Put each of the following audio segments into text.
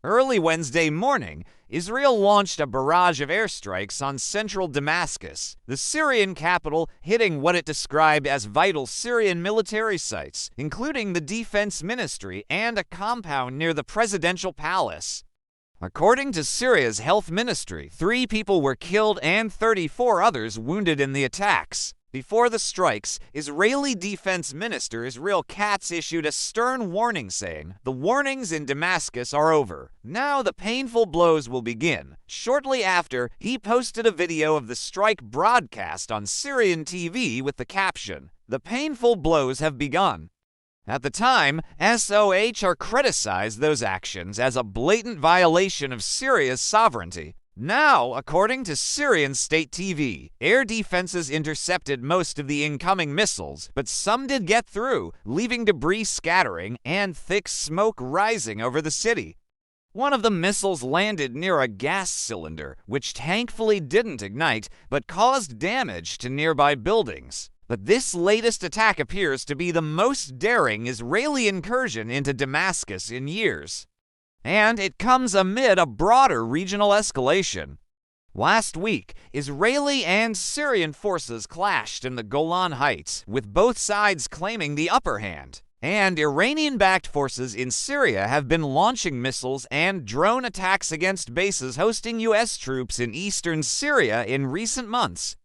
Early Wednesday morning, Israel launched a barrage of airstrikes on central Damascus, the Syrian capital, hitting what it described as vital Syrian military sites, including the defense ministry and a compound near the presidential palace. According to Syria's health ministry, 3 people were killed and 34 others wounded in the attacks. Before the strikes, Israeli Defense Minister Israel Katz issued a stern warning saying, "The warnings in Damascus are over. Now the painful blows will begin." Shortly after, he posted a video of the strike broadcast on Syrian TV with the caption, "The painful blows have begun." At the time, SOHR criticized those actions as a blatant violation of Syria's sovereignty. Now, according to Syrian state TV, air defenses intercepted most of the incoming missiles, but some did get through, leaving debris scattering and thick smoke rising over the city. One of the missiles landed near a gas cylinder, which thankfully didn't ignite, but caused damage to nearby buildings. But this latest attack appears to be the most daring Israeli incursion into Damascus in years. And it comes amid a broader regional escalation. Last week, Israeli and Syrian forces clashed in the Golan Heights, with both sides claiming the upper hand. And Iranian-backed forces in Syria have been launching missiles and drone attacks against bases hosting U.S. troops in eastern Syria in recent months.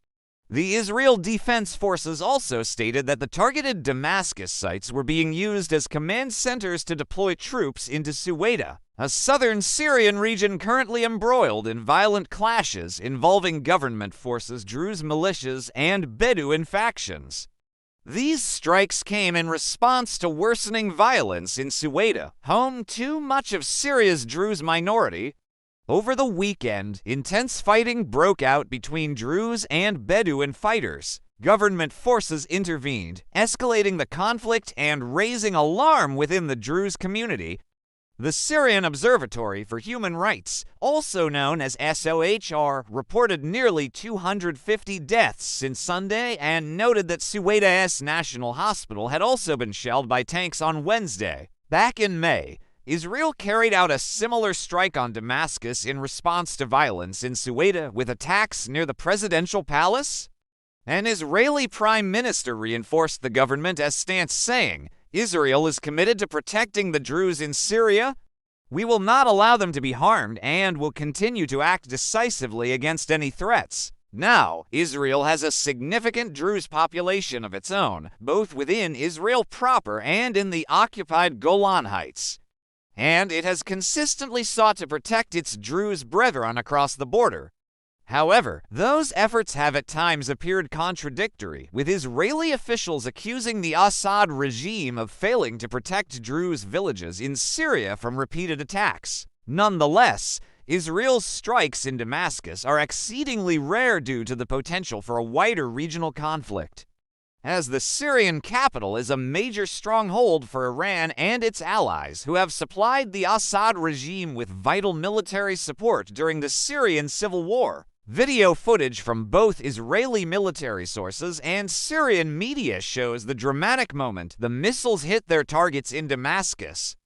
The Israel Defense Forces also stated that the targeted Damascus sites were being used as command centers to deploy troops into Suwaida, a southern Syrian region currently embroiled in violent clashes involving government forces, Druze militias, and Bedouin factions. These strikes came in response to worsening violence in Suwaida, home to much of Syria's Druze minority. Over the weekend, intense fighting broke out between Druze and Bedouin fighters. Government forces intervened, escalating the conflict and raising alarm within the Druze community. The Syrian Observatory for Human Rights, also known as SOHR, reported nearly 250 deaths since Sunday and noted that Suwaida's National Hospital had also been shelled by tanks on Wednesday. Back in May, Israel carried out a similar strike on Damascus in response to violence in Suwaida with attacks near the presidential palace. An Israeli prime minister reinforced the government's stance, saying, "Israel is committed to protecting the Druze in Syria. We will not allow them to be harmed and will continue to act decisively against any threats." Now, Israel has a significant Druze population of its own, both within Israel proper and in the occupied Golan Heights. And it has consistently sought to protect its Druze brethren across the border. However, those efforts have at times appeared contradictory, with Israeli officials accusing the Assad regime of failing to protect Druze villages in Syria from repeated attacks. Nonetheless, Israel's strikes in Damascus are exceedingly rare due to the potential for a wider regional conflict, as the Syrian capital is a major stronghold for Iran and its allies, who have supplied the Assad regime with vital military support during the Syrian civil war. Video footage from both Israeli military sources and Syrian media shows the dramatic moment the missiles hit their targets in Damascus.